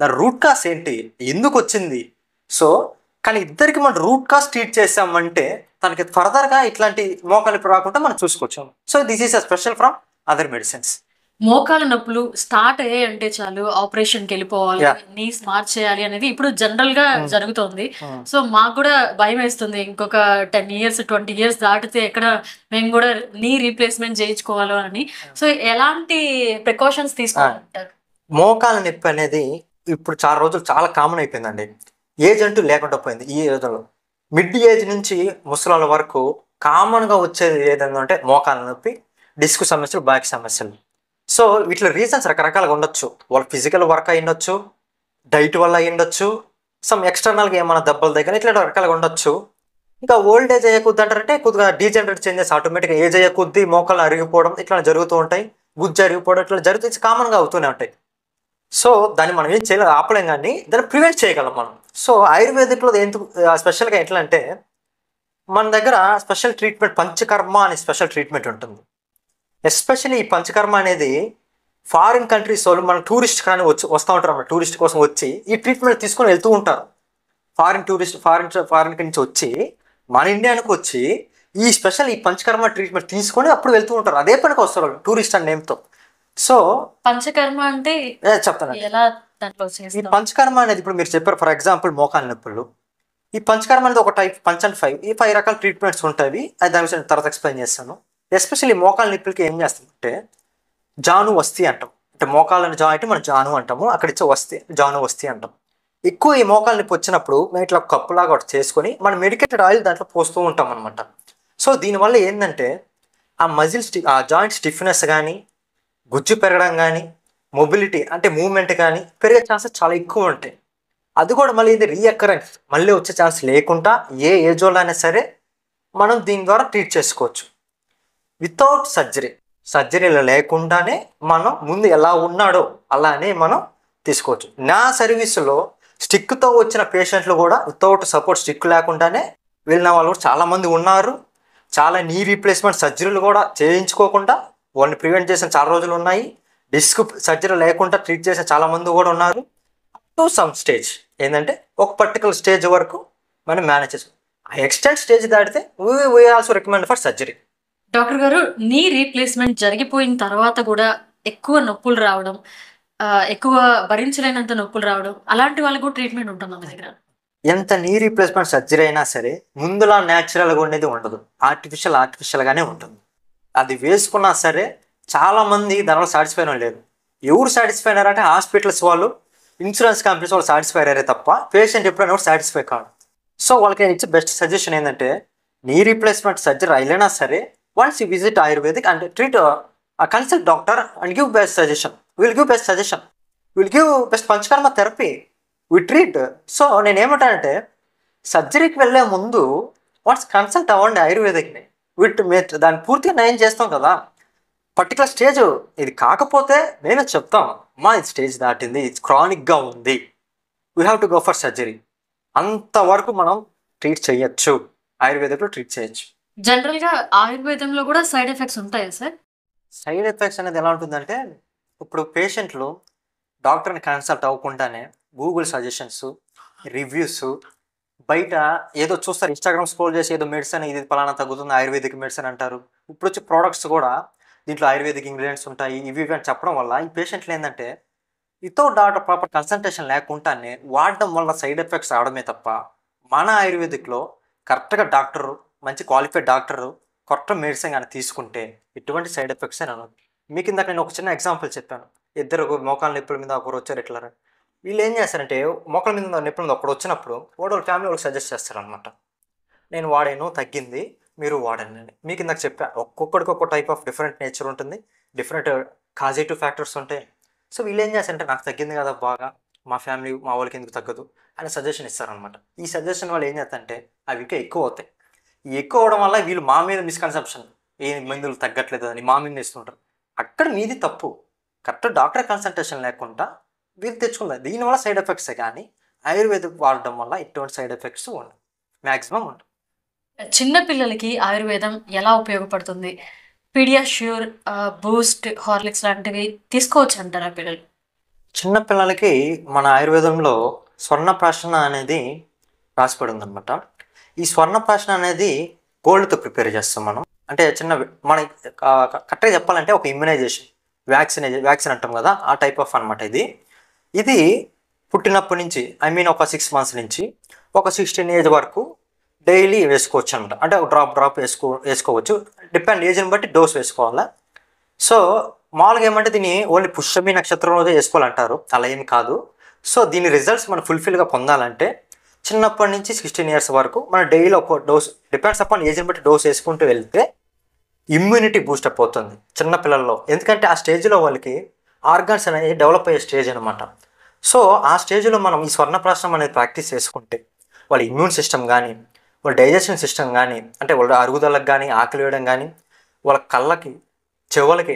దాని రూట్ కాజ్ ఏంటి, ఎందుకు వచ్చింది. సో కానీ ఇద్దరికి మనం రూట్ కాజ్ ట్రీట్ చేసామంటే తనకి ఫర్దర్గా ఇట్లాంటి మోకాలు నొప్పి రాకుండా మనం చూసుకోవచ్చు. So this is a special from other medicines. మోకాల నొప్పులు స్టార్ట్ అయ్యాయి అంటే చాలు ఆపరేషన్కి వెళ్ళిపోవాలి, నీస్ మార్చేయాలి అనేది ఇప్పుడు జనరల్ గా జరుగుతోంది. సో మాకు కూడా భయం వేస్తుంది, ఇంకొక 10 years 20 years దాటితే ఎక్కడ మేము కూడా నీ రీప్లేస్మెంట్ చేయించుకోవాలో అని. సో ఎలాంటి ప్రికాషన్స్ తీసుకోవాలంటారు? మోకాల నొప్పి అనేది ఇప్పుడు చాలా రోజులు చాలా కామన్ అయిపోయిందండి. ఏజ్ అంటూ లేకుండా పోయింది. ఈ రోజుల్లో మిడ్ ఏజ్ నుంచి ముసలాల వరకు కామన్గా వచ్చేది ఏదంటే మోకాల నొప్పి, డిస్క్ సమస్యలు, బ్యాక్ సమస్యలు. సో వీటిలో రీజన్స్ రకరకాలుగా ఉండొచ్చు. వాళ్ళ ఫిజికల్ వర్క్ అయి ఉండొచ్చు, డైట్ వల్ల అయి ఉండొచ్చు, సమ్ ఎక్స్టర్నల్గా ఏమైనా దెబ్బలు దగ్గర, ఇట్లా రకాలుగా ఉండొచ్చు. ఇంకా ఓల్డ్ ఏజ్ అయ్యే కొద్ది అంటారంటే కొద్దిగా డీజనరేట్ చేంజెస్, ఆటోమేటిక్గా ఏజ్ అయ్యే కొద్దీ మోకాలు అరిగిపోవడం ఇట్లా జరుగుతూ ఉంటాయి, గుజ్జు అరిగిపోవడం ఇట్లా జరుగుతూ కామన్గా అవుతూనే ఉంటాయి. సో దాన్ని మనం ఏం చేయలేదు, ఆపలేం, కానీ దాన్ని ప్రివెంట్ చేయగలం మనం. సో ఆయుర్వేదిక్లో ఎందుకు స్పెషల్గా ఎట్లా అంటే మన దగ్గర స్పెషల్ ట్రీట్మెంట్ పంచకర్మ అనే స్పెషల్ ట్రీట్మెంట్ ఉంటుంది. ఎస్పెషల్లీ ఈ పంచకర్మ అనేది ఫారిన్ కంట్రీస్ వాళ్ళు మన టూరిస్ట్ కానీ వస్తూ ఉంటారు అన్నమాట. టూరిస్ట్ కోసం వచ్చి ఈ ట్రీట్మెంట్ తీసుకొని వెళ్తూ ఉంటారు. ఫారిన్ నుంచి వచ్చి మన ఇండియానికి వచ్చి ఈ స్పెషల్ ఈ పంచకర్మ ట్రీట్మెంట్ తీసుకొని అప్పుడు వెళ్తూ ఉంటారు. అదే పనికి వస్తారు వాళ్ళు టూరిస్ట్ అనే నేమ్తో. సో పంచకర్మ అంటే చెప్తాను. ఎలా దాంట్లో ఈ పంచకర్మ అనేది ఇప్పుడు మీరు చెప్పారు, ఫర్ ఎగ్జాంపుల్ మోకాలు నొప్పులు. ఈ పంచకర్మ అనేది ఒక టైప్ పంచ్ అండ్ 5. ఈ 5 రకాల ట్రీట్మెంట్స్ ఉంటాయి. అది దాని విషయం తర్వాత ఎక్స్ప్లెయిన్ చేస్తాను. ఎస్పెషల్లీ మోకాలు నొప్పులకి ఏం చేస్తామంటే జాను వస్తి అంటాం. అంటే మోకాళ్ళని జాయింట్ మనం జాను అంటాము, అక్కడ ఇచ్చే వస్తి జాను వస్తి అంటాం. ఎక్కువ ఈ మోకాలు నొప్పి వచ్చినప్పుడు మేము ఇట్లా కప్పులాగా ఒకటి చేసుకొని మనం మెడికేటెడ్ ఆయిల్ దాంట్లో పోస్తూ ఉంటాం అనమాట. సో దీనివల్ల ఏంటంటే ఆ ఆ జాయింట్ స్టిఫ్నెస్ కానీ, గుజ్జు పెరగడం కానీ, మొబిలిటీ అంటే మూవ్మెంట్ కానీ పెరిగే ఛాన్సెస్ చాలా ఎక్కువ ఉంటాయి. అది కూడా మళ్ళీ ఇది రీఅకరెన్స్ మళ్ళీ వచ్చే ఛాన్స్ లేకుండా ఏ ఏజ్ వాళ్ళు అయినా సరే మనం దీని ద్వారా ట్రీట్ చేసుకోవచ్చు వితౌట్ సర్జరీలు లేకుండానే మనం ముందు ఎలా ఉన్నాడో అలానే మనం తీసుకోవచ్చు. నా సర్వీసులో స్టిక్తో వచ్చిన పేషెంట్లు కూడా వితౌట్ సపోర్ట్ స్టిక్ లేకుండానే వెళ్ళిన వాళ్ళు కూడా చాలామంది ఉన్నారు. చాలా నీ రీప్లేస్మెంట్ సర్జరీలు కూడా చేయించుకోకుండా వాళ్ళని ప్రివెంట్ చేసిన చాలా రోజులు ఉన్నాయి. డిస్క్ సర్జరీ లేకుండా ట్రీట్ చేసిన చాలామంది కూడా ఉన్నారు. టు సమ్ స్టేజ్ ఏంటంటే ఒక పర్టికులర్ స్టేజ్ వరకు మనం మేనేజ్ చేసుకోవాలి. ఆ ఎక్స్టెంట్ స్టేజ్ దాటితే we also recommend for surgery. Doctor గారు, నీ రీప్లేస్మెంట్ జరిగిపోయిన తర్వాత కూడా ఎక్కువ నొప్పులు రావడం, ఎక్కువ భరించలేనంత నొప్పులు రావడం, అలాంటి వాళ్ళకు కూడా ట్రీట్మెంట్ ఉంటుంది మన దగ్గర. ఎంత నీ రీప్లేస్మెంట్ సర్జరీ అయినా సరే ముందులా న్యాచురల్గా ఉండేది ఉండదు, ఆర్టిఫిషియల్గానే ఉంటుంది. అది వేసుకున్నా సరే చాలామంది దానివల్ల సాటిస్ఫై లేరు. ఎవరు సాటిస్ఫై అయ్యారంటే హాస్పిటల్స్ వాళ్ళు, ఇన్సూరెన్స్ కంపెనీస్ వాళ్ళు సాటిస్ఫై అయ్యారే తప్ప పేషెంట్ ఎప్పుడైనా కూడా సాటిస్ఫై కాదు. సో వాళ్ళకి నేను ఇచ్చే బెస్ట్ సజెషన్ ఏంటంటే నీ రీప్లేస్మెంట్ సర్జరీ అయినా సరే once you visit ayurvedic and treat consult doctor and give best suggestion. Will give best panchakarma therapy we treat. So నేను ఏమంటానంటే సర్జరీకి వెళ్ళే ముందు వన్స్ కన్సల్ట్ అవ్వండి ఆయుర్వేదిక్ని. దాన్ని పూర్తిగా నయం చేస్తాం కదా. పర్టికులర్ స్టేజ్ ఇది కాకపోతే నేను చెప్తాం, అమ్మా ఇది స్టేజ్ దాటింది, ఇది క్రానిక్గా ఉంది, we have to go for surgery. అంతవరకు మనం ట్రీట్ చేయొచ్చు, ఆయుర్వేదిక్లో ట్రీట్ చేయొచ్చు. జనరల్గా ఆయుర్వేదంలో కూడా సైడ్ ఎఫెక్ట్స్ ఉంటాయా సార్? సైడ్ ఎఫెక్ట్స్ అనేది ఎలా ఉంటుందంటే ఇప్పుడు పేషెంట్లు డాక్టర్ని కన్సల్ట్ అవ్వకుండానే గూగుల్ సజెషన్స్, రివ్యూస్, బయట ఏదో చూస్తారు, ఇన్స్టాగ్రామ్ స్క్రోల్ చేసి ఏదో మెడిసిన్ ఇది పలానా తగ్గుతుంది ఆయుర్వేదిక్ మెడిసిన్ అంటారు. ఇప్పుడు వచ్చే ప్రోడక్ట్స్ కూడా దీంట్లో ఆయుర్వేదిక్ ఇంగ్రీడియంట్స్ ఉంటాయి ఇవి అని చెప్పడం వల్ల ఈ పేషెంట్లు ఏంటంటే వితౌట్ డాక్టర్ ప్రాపర్ కన్సల్టేషన్ లేకుండానే వాడడం వల్ల సైడ్ ఎఫెక్ట్స్ రావడమే తప్ప మన ఆయుర్వేదిక్లో కరెక్ట్గా డాక్టరు, మంచి క్వాలిఫైడ్ డాక్టరు కరెక్ట్ మెడిసిన్ కానీ తీసుకుంటే ఎటువంటి సైడ్ ఎఫెక్ట్స్ అని అనదు. మీకు ఇందాక నేను ఒక చిన్న ఎగ్జాంపుల్ చెప్పాను. ఇద్దరు మోకాళ్ళ నొప్పుల మీద ఒకరు వచ్చారు ఎట్లా. వీళ్ళు ఏం చేస్తారంటే మోకాళ్ళ మీద నొప్పుల మీద ఒకరు వచ్చినప్పుడు వాళ్ళ ఫ్యామిలీ వాళ్ళకి సజెస్ట్ చేస్తారనమాట, నేను వాడాను తగ్గింది మీరు వాడండి. మీకు ఇందాక చెప్పా ఒక్కొక్కడికి ఒక్కొక్క టైప్ ఆఫ్ డిఫరెంట్ నేచర్ ఉంటుంది, డిఫరెంట్ కాజిటివ్ ఫ్యాక్టర్స్ ఉంటాయి. సో వీళ్ళు ఏం చేస్తారంటే నాకు తగ్గింది కదా బాగా, మా ఫ్యామిలీ మా వాళ్ళకి ఎందుకు తగ్గదు అని సజెషన్ ఇస్తారనమాట. ఈ సజెషన్ వాళ్ళు ఏం చేస్తారంటే అవి ఇంకా ఎక్కువ అవుతాయి. ఈ ఎక్కువ అవడం వల్ల వీళ్ళు మా మీద మిస్కన్సెప్షన్, ఏ మందులు తగ్గట్లేదు అని మా మీద ఇస్తుంటారు. అక్కడ మీది తప్పు. కరెక్ట్ డాక్టర్ కన్సల్టేషన్ లేకుండా వీళ్ళు తెచ్చుకుంటారు. దీనివల్ల సైడ్ ఎఫెక్ట్సే కానీ ఆయుర్వేదిక్ వాడడం వల్ల ఎటువంటి సైడ్ ఎఫెక్ట్స్ ఉండవు, మ్యాక్సిమం ఉండవు. చిన్నపిల్లలకి ఆయుర్వేదం ఎలా ఉపయోగపడుతుంది? పీడియాష్యూర్, బూస్ట్, హార్లిక్స్ లాంటివి తీసుకోవచ్చు అంటారా పిల్లలు? చిన్నపిల్లలకి మన ఆయుర్వేదంలో స్వర్ణప్రాశన అనేది రాసిపడి ఉందన్నమాట. ఈ స్వర్ణప్రాశన అనేది గోల్డ్తో ప్రిపేర్ చేస్తాం మనం. అంటే మన కరెక్ట్గా చెప్పాలంటే ఒక ఇమ్యునైజేషన్, వ్యాక్సిన్ అంటాం కదా, ఆ టైప్ ఆఫ్ అనమాట. ఇది పుట్టినప్పటి నుంచి ఒక 6 months నుంచి ఒక 16 ఏజ్ వరకు డైలీ వేసుకోవచ్చు అనమాట. అంటే ఒక డ్రాప్ వేసుకోవచ్చు, డిపెండ్ ఏజ్ని బట్టి డోస్ వేసుకోవాలా. సో మామూలుగా ఏమంటే దీన్ని ఓన్లీ పుష్యమి నక్షత్రం రోజే వేసుకోవాలంటారు, అలా ఏం కాదు. సో దీని రిజల్ట్స్ మనం ఫుల్ఫిల్గా పొందాలంటే చిన్నప్పటి నుంచి 16 years వరకు మన డైలీ ఒక డోస్, డిపెండ్స్ అపాన్ ఏజ్ని బట్టి డోస్ వేసుకుంటూ వెళ్తే ఇమ్యూనిటీ బూస్టప్ అవుతుంది చిన్నపిల్లల్లో. ఎందుకంటే ఆ స్టేజ్లో వాళ్ళకి ఆర్గాన్స్ అనేది డెవలప్ అయ్యే స్టేజ్ అనమాట. సో ఆ స్టేజ్లో మనం ఈ స్వర్ణప్రాశనం అనేది ప్రాక్టీస్ చేసుకుంటే వాళ్ళ ఇమ్యూన్ సిస్టమ్ కానీ, వాళ్ళ డైజెషన్ సిస్టమ్ కానీ, అంటే వాళ్ళ అరుగుదలకు కానీ, ఆకలి వేయడం కానీ, వాళ్ళ కళ్ళకి, చెవులకి,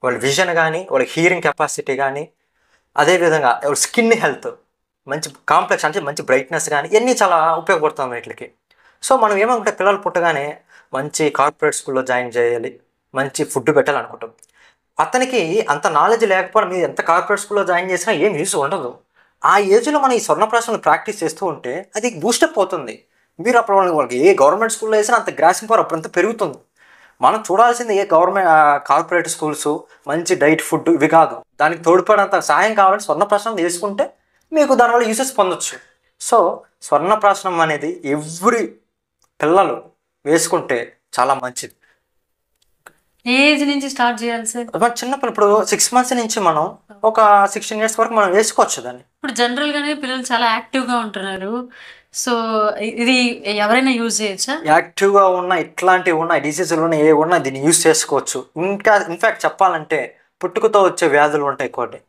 వాళ్ళ విజన్ కానీ, వాళ్ళ హీరింగ్ కెపాసిటీ కానీ, అదేవిధంగా వాళ్ళ స్కిన్ హెల్త్, మంచి కాంప్లెక్స్ అంటే మంచి బ్రైట్నెస్ కానీ ఇవన్నీ చాలా ఉపయోగపడుతుంది వీటికి. సో మనం ఏమనుకుంటే పిల్లలు పుట్టగానే మంచి కార్పొరేట్ స్కూల్లో జాయిన్ చేయాలి, మంచి ఫుడ్ పెట్టాలనుకుంటాం. అతనికి అంత నాలెడ్జ్ లేకపోవడం, మీరు ఎంత కార్పొరేట్ స్కూల్లో జాయిన్ చేసినా ఏం యూస్ ఉండదు. ఆ ఏజ్లో మనం ఈ స్వర్ణప్రాశంలో ప్రాక్టీస్ చేస్తూ ఉంటే అది బూస్టప్ అవుతుంది. మీరు అప్పుడు వాళ్ళకి ఏ గవర్నమెంట్ స్కూల్లో వేసినా అంత గ్రాసింగ్ పవర్ అప్పుడంతా పెరుగుతుంది. మనం చూడాల్సింది ఏ గవర్నమెంట్ కార్పొరేట్ స్కూల్స్ మంచి డైట్ ఫుడ్ ఇవి కాదు, దానికి తోడ్పడంత సహాయం కావాలంటే స్వర్ణప్రాశనం వేసుకుంటే మీకు దానివల్ల యూసెస్ పొందొచ్చు. సో స్వర్ణప్రాశనం అనేది ఎవ్రీ పిల్లలు వేసుకుంటే చాలా మంచిది. ఏ ఏజ్ నుంచి స్టార్ట్ చేయాలి సార్? మన చిన్నప్పుడు ఇప్పుడు 6 months నుంచి మనం ఒక 16 years వరకు మనం వేసుకోవచ్చు దాన్ని. ఇప్పుడు జనరల్గానే పిల్లలు చాలా యాక్టివ్గా ఉంటున్నారు. సో ఇది ఎవరైనా యూజ్ చేయొచ్చా? యాక్టివ్గా ఉన్న ఇట్లాంటివి ఉన్న డిసీజులు ఉన్న ఏ ఉన్నా దీన్ని యూజ్ చేసుకోవచ్చు. ఇన్ఫ్యాక్ట్ చెప్పాలంటే పుట్టుకతో వచ్చే వ్యాధులు ఉంటాయి కొన్ని,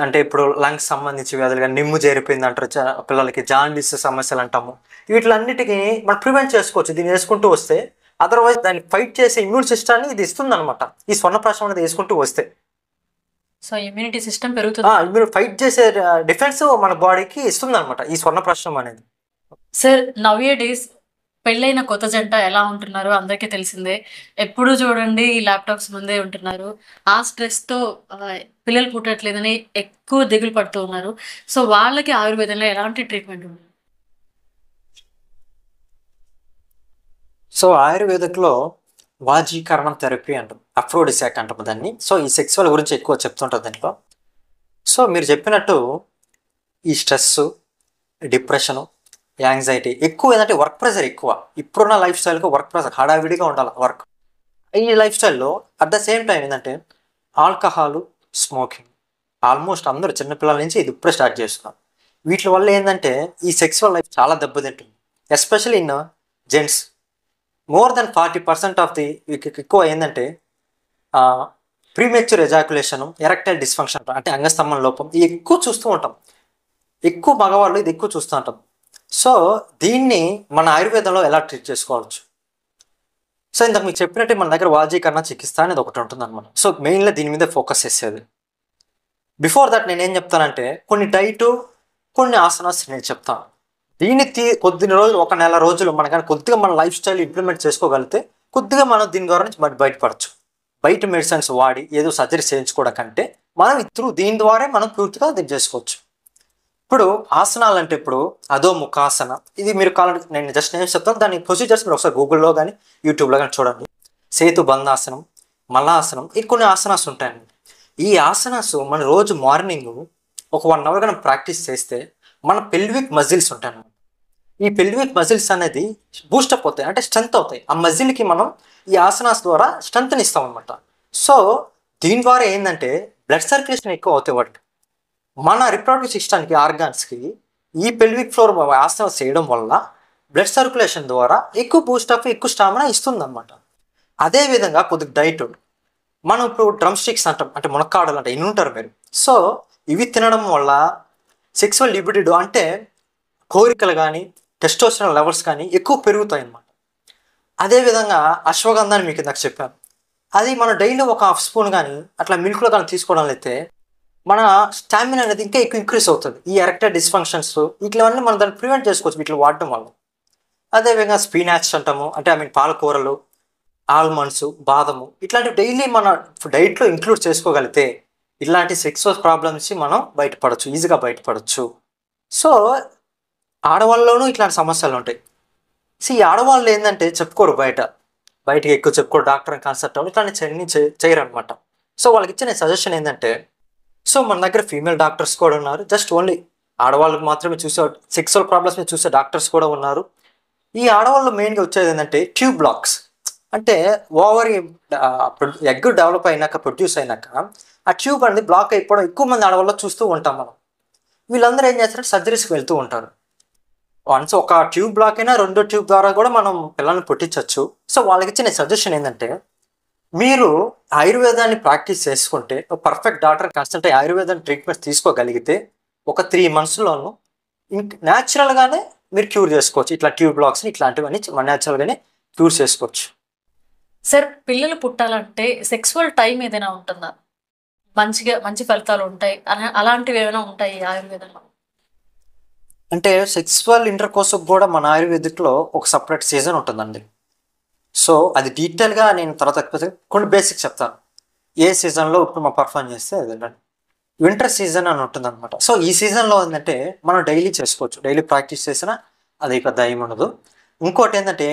అంటే ఇప్పుడు లంగ్స్ సంబంధించి వ్యాధులు కానీ, నిమ్ము చేరిపోయింది అంటారు పిల్లలకి, జాండీస్ సమస్యలు అంటాము. వీటిలన్నిటికీ మనం ప్రివెంట్ చేసుకోవచ్చు దీన్ని వేసుకుంటూ వస్తే. అదర్వైజ్ దాన్ని ఫైట్ చేసే ఇమ్యూన్ సిస్టాన్ని ఇది ఇస్తుంది అనమాట ఈ స్వర్ణప్రాశనం అనేది వేసుకుంటూ వస్తే. సో ఇమ్యూనిటీ సిస్టమ్ పెరుగుతుంది, ఇమ్యూన్ ఫైట్ చేసే డిఫెన్స్ మన బాడీకి ఇస్తుంది అనమాట ఈ స్వర్ణప్రాశనం అనేది. సార్ నవ్ ఏ డేస్ పెళ్ళైన కొత్త జంట ఎలా ఉంటున్నారో అందరికీ తెలిసిందే. ఎప్పుడు చూడండి ఈ ల్యాప్టాప్స్ ముందే ఉంటున్నారు. ఆ స్ట్రెస్తో పిల్లలు పుట్టట్లేదని ఎక్కువ దిగులు పడుతూ ఉన్నారు. సో వాళ్ళకి ఆయుర్వేదంలో ఎలాంటి ట్రీట్మెంట్ ఉంది? సో ఆయుర్వేదిక్లో వాజీకరణం థెరపీ అంటాం, అఫ్రోడిసాక్ అంటాం దాన్ని. సో ఈ సెక్సువల్ గురించి ఎక్కువ చెప్తుంటారు దీంట్లో. సో మీరు చెప్పినట్టు ఈ స్ట్రెస్, డిప్రెషను, యాంగ్జైటీ ఎక్కువ ఏంటంటే వర్క్ ప్రెషర్ ఎక్కువ. ఇప్పుడున్న లైఫ్ స్టైల్కి వర్క్ ప్రెషర్ హడావిడిగా ఉండాలి వర్క్. ఈ లైఫ్ స్టైల్లో అట్ ద సేమ్ టైం ఏంటంటే ఆల్కహాలు, స్మోకింగ్ ఆల్మోస్ట్ అందరూ చిన్నపిల్లల నుంచి ఇది ఇప్పుడే స్టార్ట్ చేస్తున్నారు. వీటి వల్ల ఏంటంటే ఈ సెక్సువల్ లైఫ్ చాలా దెబ్బతింటుంది. Especially in gents more than 40% of the ఎక్కువ ఏంటంటే ప్రీమెచ్యూర్ ఎజాక్యులేషను, ఎరెక్టైల్ డిస్ఫంక్షన్ అంటే అంగస్తంభన లోపం ఇది ఎక్కువ చూస్తూ ఉంటాం. ఎక్కువ మగవాళ్ళు ఇది ఎక్కువ చూస్తూ ఉంటాం. సో దీన్ని మన ఆయుర్వేదంలో ఎలా ట్రీట్ చేసుకోవచ్చు? సో ఇంతకు మీకు చెప్పినట్టు మన దగ్గర వాజీకరణ చికిత్స అనేది ఒకటి ఉంటుంది అనమాట. సో మెయిన్గా దీని మీద ఫోకస్ చేసేది. బిఫోర్ దట్ నేనేం చెప్తానంటే కొన్ని డైటు, కొన్ని ఆసనాస్ నేను చెప్తాను. దీన్ని కొద్ది రోజులు, ఒక నెల రోజులు మన కానీ కొద్దిగా మన లైఫ్ స్టైల్ ఇంప్లిమెంట్ చేసుకోగలిగితే కొద్దిగా మనం దీని ద్వారా నుంచి బయటపడచ్చు. బయట మెడిసిన్స్ వాడి ఏదో సర్జరీ చేయించుకోవడం కంటే మనం దీని ద్వారా మనం పూర్తిగా దీన్ని చేసుకోవచ్చు. ఇప్పుడు ఆసనాలు అంటే ఇప్పుడు అధో ముఖాసన, ఇది మీరు కావాలంటే నేను జస్ట్ నేను చెప్తాను, దాని ప్రొసీజర్స్ మీరు ఒకసారి గూగుల్లో కానీ యూట్యూబ్లో కానీ చూడండి. సేతు బంధాసనం, మలాసనం, ఇది కొన్ని ఆసనాస్ ఉంటాయండి. ఈ ఆసనాస్ మన రోజు మార్నింగ్ ఒక 1 hour కానీ ప్రాక్టీస్ చేస్తే మన పెల్విక్ మజిల్స్ ఉంటాయి. ఈ పెల్విక్ మజిల్స్ అనేది బూస్టప్ అవుతాయి, అంటే స్ట్రెంత్ అవుతాయి. ఆ మజిల్కి మనం ఈ ఆసనాస్ ద్వారా స్ట్రెంత్ని ఇస్తాం అనమాట. సో దీని ద్వారా ఏంటంటే బ్లడ్ సర్క్యులేషన్ ఎక్కువ అవుతాయి. వాటికి మన రిప్రొడక్టివ్ సిస్టమ్కి, ఆర్గాన్స్కి ఈ పెల్విక్ ఫ్లోర్ ఆసనాలు చేయడం వల్ల బ్లడ్ సర్క్యులేషన్ ద్వారా ఎక్కువ బూస్టప్, ఎక్కువ స్టామినా ఇస్తుంది అనమాట. అదేవిధంగా కొద్దిగా డైట్, మనం ఇప్పుడు డ్రమ్ స్టిక్స్ అంటాం, అంటే మునక్కాడలు అంటే ఇన్ని ఉంటారు మీరు. సో ఇవి తినడం వల్ల సెక్సువల్ లిబిడిడో అంటే కోరికలు కానీ, టెస్టోస్టెరాన్ లెవెల్స్ కానీ ఎక్కువ పెరుగుతాయి అన్నమాట. అదేవిధంగా అశ్వగంధాన్ని మీకు ఇందాక చెప్పాను, అది మన డైలీ ఒక 1/2 స్పూన్ కానీ అట్లా మిల్క్లో కానీ తీసుకోవడం అయితే మన స్టామినా అనేది ఇంకా ఎక్కువ ఇంక్రీస్ అవుతుంది. ఈ ఎరెక్టైల్ డిస్ఫంక్షన్స్ ఇట్లవన్నీ మనం దాన్ని ప్రివెంట్ చేసుకోవచ్చు వీటిని వాడటం వల్ల. అదేవిధంగా స్పినాచ్ అంటాము, అంటే పాలకూరలు, ఆల్మండ్స్, బాదము ఇట్లాంటివి డైలీ మన డైట్లో ఇంక్లూడ్ చేసుకోగలిగితే ఇలాంటి సెక్సువల్ ప్రాబ్లమ్స్ మనం బయటపడవచ్చు, ఈజీగా బయటపడవచ్చు. సో ఆడవాళ్ళలోనూ ఇట్లాంటి సమస్యలు ఉంటాయి. సో ఈ ఆడవాళ్ళు ఏంటంటే చెప్పుకోరు, బయటకి ఎక్కువ చెప్పుకోరు, డాక్టర్ని కన్సల్ట్ అవ్వడం ఇట్లాంటి చేయరు అనమాట. సో వాళ్ళకి ఇచ్చిన సజెషన్ ఏంటంటే, సో మన దగ్గర ఫీమేల్ డాక్టర్స్ కూడా ఉన్నారు, జస్ట్ ఓన్లీ ఆడవాళ్ళకి మాత్రమే చూసే సెక్సువల్ ప్రాబ్లమ్స్ మీద చూసే డాక్టర్స్ కూడా ఉన్నారు. ఈ ఆడవాళ్ళు మెయిన్గా వచ్చేది ఏంటంటే ట్యూబ్ బ్లాక్స్, అంటే ఓవరీ ఎగ్ డెవలప్ అయినాక, ప్రొడ్యూస్ అయినాక ఆ ట్యూబ్ అనేది బ్లాక్ అయిపోవడం ఎక్కువ మంది ఆడవాళ్ళు చూస్తూ ఉంటాం మనం. వీళ్ళందరూ ఏం చేస్తారంటే సర్జరీస్కి వెళ్తూ ఉంటారు. వన్స్ ఒక ట్యూబ్ బ్లాక్ అయినా 2వ ట్యూబ్ ద్వారా కూడా మనం పిల్లల్ని పుట్టించవచ్చు. సో వాళ్ళకి ఇచ్చిన సజెషన్ ఏంటంటే, మీరు ఆయుర్వేదాన్ని ప్రాక్టీస్ చేసుకుంటే, పర్ఫెక్ట్ డాక్టర్ కన్సల్ట్ అయ్యి ఆయుర్వేదాన్ని ట్రీట్మెంట్ తీసుకోగలిగితే ఒక 3 monthsలోనూ న్యాచురల్గానే మీరు క్యూర్ చేసుకోవచ్చు. ఇట్లా ట్యూబ్ బ్లాక్స్ని ఇట్లాంటివన్నీ న్యాచురల్గానే క్యూర్ చేసుకోవచ్చు. సార్ పిల్లలు పుట్టాలంటే సెక్సువల్ టైం ఏదైనా ఉంటుందా? మంచి ఫలితాలు ఉంటాయి అలాంటివి ఏమైనా ఉంటాయి ఆయుర్వేదంలో? అంటే సెక్సువల్ ఇంటర్ కోర్స్ కూడా మన ఆయుర్వేదిక్లో ఒక సపరేట్ సీజన్ ఉంటుందండి. సో అది డీటెయిల్గా నేను తర్వాత కొన్ని బేసిక్స్ చెప్తాను. ఏ సీజన్లో ఇప్పుడు మనం పర్ఫామ్ చేస్తే అది వింటర్ సీజన్ అని ఉంటుంది అనమాట. సో ఈ సీజన్లో ఏంటంటే మనం డైలీ చేసుకోవచ్చు, డైలీ ప్రాక్టీస్ చేసినా అది పెద్ద ఏమి ఉండదు. ఇంకోటి ఏంటంటే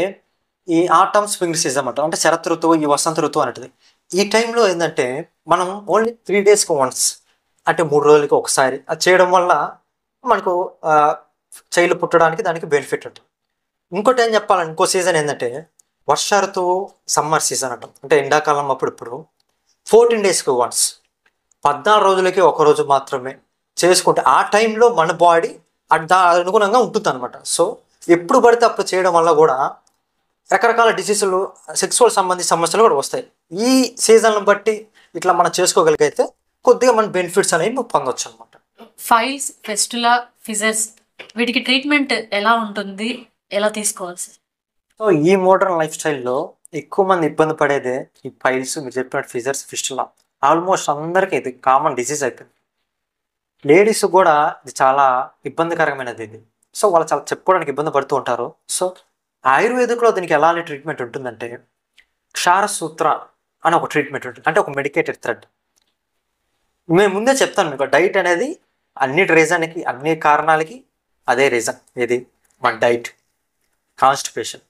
ఈ ఆటమ్ స్ప్రింగ్ సీజన్ అంటాం, అంటే శరత్ ఋతువు, ఈ వసంత ఋతువు అనేది. ఈ టైంలో ఏంటంటే మనం ఓన్లీ 3 డేస్కి వన్స్, అంటే 3 రోజులకి ఒకసారి అది చేయడం వల్ల మనకు చైల్డ్ పుట్టడానికి దానికి బెనిఫిట్ ఉంటుంది. ఇంకోటి ఏం చెప్పాలంటే ఇంకో సీజన్ ఏంటంటే వర్ష ఋతువు, సమ్మర్ సీజన్ అంటాం, అంటే ఎండాకాలం అప్పుడు 14 డేస్కి వన్స్, 14 రోజులకి ఒక రోజు మాత్రమే చేసుకుంటే ఆ టైంలో మన బాడీ అనుగుణంగా ఉంటుంది అనమాట. సో ఎప్పుడు పడితే అప్పుడు చేయడం వల్ల కూడా రకరకాల డిసీజులు, సెక్సువల్ సంబంధించిన సమస్యలు కూడా వస్తాయి. ఈ సీజన్ను బట్టి ఇట్లా మనం చేసుకోగలిగితే కొద్దిగా మన బెనిఫిట్స్ అనేవి పొందొచ్చు అనమాట. ఫైల్స్, ఫెస్టులా, ఫిజర్స్ వీటికి ట్రీట్మెంట్ ఎలా ఉంటుంది, ఎలా తీసుకోవాల్సి? సో ఈ మోడర్న్ లైఫ్ స్టైల్లో ఎక్కువ మంది ఇబ్బంది పడేదే ఈ ఫైల్స్, మీరు చెప్పినట్టు ఫిజర్స్, ఫిస్టులా. ఆల్మోస్ట్ అందరికీ ఇది కామన్ డిసీజ్ అయిపోయింది. లేడీస్ కూడా ఇది చాలా ఇబ్బందికరమైనది ఇది. సో వాళ్ళు చాలా చెప్పుకోవడానికి ఇబ్బంది పడుతూ ఉంటారు. సో ఆయుర్వేదిక్లో దీనికి ఎలాంటి ట్రీట్మెంట్ ఉంటుందంటే క్షారసూత్ర అని ఒక ట్రీట్మెంట్ ఉంటుంది, అంటే ఒక మెడికేటెడ్ థ్రెడ్. మేము ముందే చెప్తాను మీకు, డైట్ అనేది అన్ని కారణాలకి అదే రీజన్. ఏది? మన డైట్, కాన్స్టిపేషన్,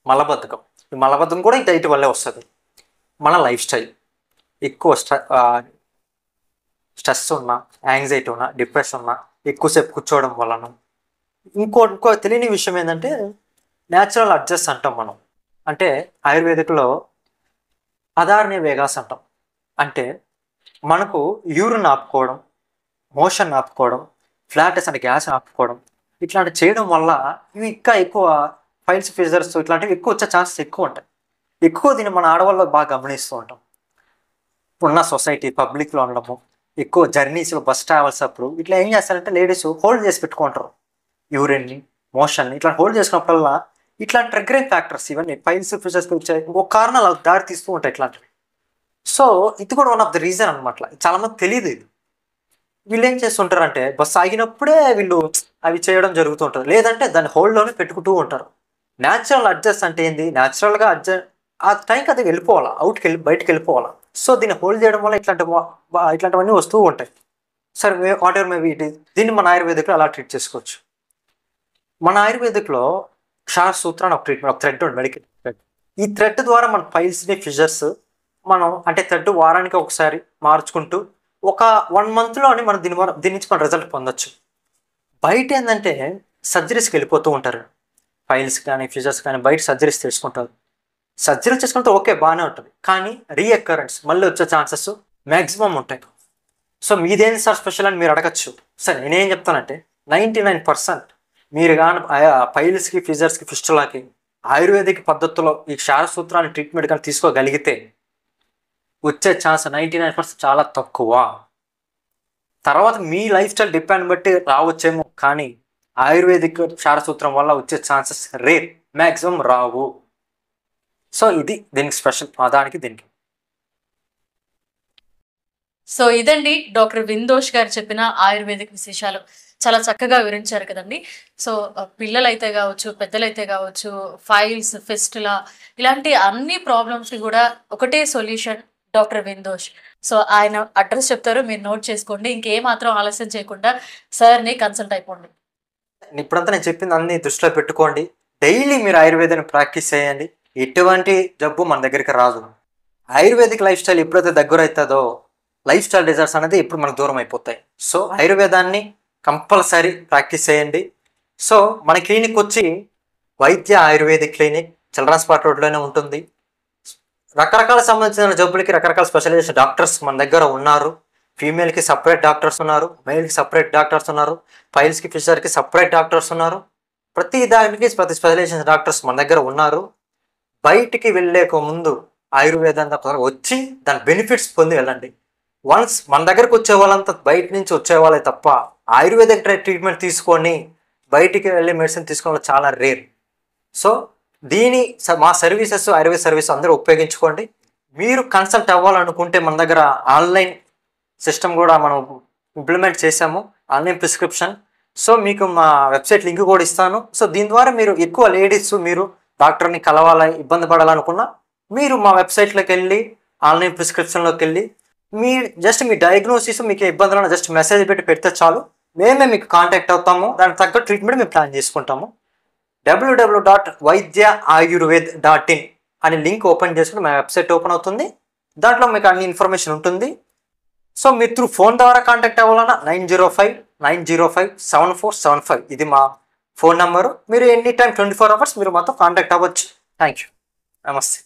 మలబద్ధకం. ఈ మలబద్ధకం కూడా ఈ డైట్ వల్లే వస్తుంది. మన లైఫ్ స్టైల్, ఎక్కువ స్ట్రెస్ ఉన్నా, యాంగ్జైటీ ఉన్నా, డిప్రెషన్ ఉన్నా, ఎక్కువసేపు కూర్చోవడం వలన. ఇంకో తెలియని విషయం ఏంటంటే న్యాచురల్ అడ్జస్ట్ అంటాం మనం. అంటే ఆయుర్వేదిక్లో అధారణీయ వేగాస్ అంటాం. అంటే మనకు యూరిన్ ఆపుకోవడం, మోషన్ ఆపుకోవడం, ఫ్లాటస్ అంటే గ్యాస్ ఆపుకోవడం, ఇట్లాంటివి చేయడం వల్ల ఇవి ఇంకా ఎక్కువ ఫైల్స్, ఫిజర్స్ ఇట్లాంటివి ఎక్కువ వచ్చే ఛాన్సెస్ ఎక్కువ ఉంటాయి. ఎక్కువ దీన్ని మన ఆడవాళ్ళు బాగా గమనిస్తూ ఉంటాం. ఉన్న సొసైటీ, పబ్లిక్లో ఉండడము, ఎక్కువ జర్నీస్లో బస్ ట్రావెల్స్ అప్పుడు ఇట్లా ఏం చేస్తారంటే లేడీస్ హోల్డ్ చేసి పెట్టుకుంటారు యూరిన్ని, మోషన్ని. ఇట్లా హోల్డ్ చేసుకున్నప్పుడల్లా ఇట్లా ట్రిగరింగ్ ఫ్యాక్టర్స్ ఇవన్నీ ఫైల్స్, ఫిజర్స్ వచ్చాయి. ఇంకొక కారణాలు దారి తీస్తూ ఉంటాయి ఇట్లాంటివి. సో ఇది కూడా వన్ ఆఫ్ ద రీజన్ అనమాట. చాలామంది తెలియదు ఇది. వీళ్ళు ఏం చేస్తుంటారంటే బస్సు ఆగినప్పుడే వీళ్ళు అవి చేయడం జరుగుతూ ఉంటుంది, లేదంటే దాన్ని హోల్డ్లోనే పెట్టుకుంటూ ఉంటారు. న్యాచురల్ అడ్జస్ట్ అంటే ఏంది? న్యాచురల్గా అడ్జస్ట్ ఆ టైంకి అది వెళ్ళిపోవాలా, బయటకు వెళ్ళిపోవాలా. సో దీన్ని హోల్డ్ చేయడం వల్ల ఇట్లాంటివన్నీ వస్తూ ఉంటాయి. సరే, what ever maybe it is, దీన్ని మన ఆయుర్వేదిక్లో అలా ట్రీట్ చేసుకోవచ్చు. మన ఆయుర్వేదిక్లో క్షారసూత్ర అని ఒక ట్రీట్మెంట్, ఒక థ్రెడ్ ఉంది, మెడికల్ థ్రెడ్. ఈ థ్రెడ్ ద్వారా మన ఫైల్స్ని, ఫిజర్స్ మనం అంటే థ్రెడ్ వారానికి ఒకసారి మార్చుకుంటూ ఒక 1 మంత్లోని మనం దీని నుంచి మనం రిజల్ట్ పొందొచ్చు. బయట ఏంటంటే సర్జరీస్కి వెళ్ళిపోతూ ఉంటారు, ఫైల్స్ కానీ ఫిజర్స్ కానీ బయట సర్జరీస్ చేసుకుంటారు. సర్జరీ చేసుకుంటే ఓకే, బాగానే ఉంటుంది, కానీ రీఅకరెన్స్ మళ్ళీ వచ్చే ఛాన్సెస్ మ్యాక్సిమం ఉంటాయి. సో మీదేంటి సార్ స్పెషల్ అని మీరు అడగచ్చు. సరే, నేనేం చెప్తానంటే 99% మీరు కానీ ఫైల్స్కి, ఫిజర్స్కి, ఫిస్టులాకి ఆయుర్వేదిక్ పద్ధతిలో ఈ క్షారసూత్రాన్ని ట్రీట్మెంట్ కానీ తీసుకోగలిగితే వచ్చే ఛాన్స్ 99% చాలా తక్కువ. తర్వాత మీ లైఫ్ స్టైల్ డిపెండ్ బట్టి రావచ్చేమో, కానీ ఆయుర్వేదిక్ క్షారసూత్రం వల్ల వచ్చే ఛాన్సెస్ రేర్, మ్యాక్సిమం రావు. సో ఇది దీనికి స్పెషల్, దీనికి. సో ఇదండి డాక్టర్ విందోష్ గారు చెప్పిన ఆయుర్వేదిక్ విశేషాలు. చాలా చక్కగా వివరించారు కదండి. సో పిల్లలైతే కావచ్చు, పెద్దలైతే కావచ్చు, ఫైల్స్, ఫిస్టులా ఇలాంటి అన్ని ప్రాబ్లమ్స్కి కూడా ఒకటే సొల్యూషన్, డాక్టర్ విందోష్. సో ఆయన అడ్రస్ చెప్తారు, మీరు నోట్ చేసుకోండి. ఇంకేమాత్రం ఆలస్యం చేయకుండా సార్ని కన్సల్ట్ అయిపోండి. ఇప్పుడంతా నేను చెప్పింది అన్ని దృష్టిలో పెట్టుకోండి. డైలీ మీరు ఆయుర్వేదాన్ని ప్రాక్టీస్ చేయండి. ఎటువంటి జబ్బు మన దగ్గరికి రాదు. ఆయుర్వేదిక్ లైఫ్ స్టైల్ ఎప్పుడైతే దగ్గర అవుతుందో లైఫ్ స్టైల్ డిజార్డర్స్ అనేది ఇప్పుడు మనకు దూరం అయిపోతాయి. సో ఆయుర్వేదాన్ని కంపల్సరీ ప్రాక్టీస్ చేయండి. సో మన క్లినిక్ వచ్చి వైద్య ఆయుర్వేదిక్ క్లినిక్ చిల్డ్రన్స్ పార్క్ రోడ్లోనే ఉంటుంది. రకరకాల సంబంధించిన జబ్బులకి రకరకాల స్పెషలైజేషన్ డాక్టర్స్ మన దగ్గర ఉన్నారు. ఫీమేల్కి సపరేట్ డాక్టర్స్ ఉన్నారు, మేల్కి సపరేట్ డాక్టర్స్ ఉన్నారు, ఫైల్స్కి, ఫిషర్కి సపరేట్ డాక్టర్స్ ఉన్నారు. ప్రతి దానికి ప్రతి స్పెషలైజేషన్ డాక్టర్స్ మన దగ్గర ఉన్నారు. బయటికి వెళ్ళేక ముందు ఆయుర్వేదం వచ్చి దాని బెనిఫిట్స్ పొంది వెళ్ళండి. వన్స్ మన దగ్గరకు వచ్చే వాళ్ళంతా బయట నుంచి వచ్చేవాళ్ళే తప్ప ఆయుర్వేదిక్ ట్రీట్మెంట్ తీసుకొని బయటికి వెళ్ళి మెడిసిన్ తీసుకోవడం చాలా రేర్. సో మా సర్వీసెస్, ఆయుర్వేద సర్వీస్ అందరూ ఉపయోగించుకోండి. మీరు కన్సల్ట్ అవ్వాలనుకుంటే మన దగ్గర ఆన్లైన్ సిస్టమ్ కూడా మనం ఇంప్లిమెంట్ చేసాము. ఆన్లైన్ ప్రిస్క్రిప్షన్ సో మీకు మా వెబ్సైట్ లింక్ కూడా ఇస్తాను. సో దీని ద్వారా మీరు ఎక్కువ లేడీస్ మీరు డాక్టర్ని కలవాలని ఇబ్బంది పడాలనుకున్నా మీరు మా వెబ్సైట్లోకి వెళ్ళి ఆన్లైన్ ప్రిస్క్రిప్షన్లోకి వెళ్ళి జస్ట్ మీ డయాగ్నోసిస్ మీకు ఇబ్బందులను జస్ట్ మెసేజ్ పెడితే చాలు, మేమే మీకు కాంటాక్ట్ అవుతాము. దానికి తగ్గ ట్రీట్మెంట్ మేము ప్లాన్ చేసుకుంటాము. www.వైద్యఆయుర్వేద్.in అనే లింక్ ఓపెన్ చేసుకుని మా వెబ్సైట్ ఓపెన్ అవుతుంది. దాంట్లో మీకు అన్ని ఇన్ఫర్మేషన్ ఉంటుంది. సో మీరు త్రూ ఫోన్ ద్వారా కాంటాక్ట్ అవ్వాలన్నా 9059057475 ఇది మా ఫోన్ నెంబరు. మీరు ఎనీ టైం 24 hours మీరు మాతో కాంటాక్ట్ అవ్వచ్చు. Thank you. నమస్తే.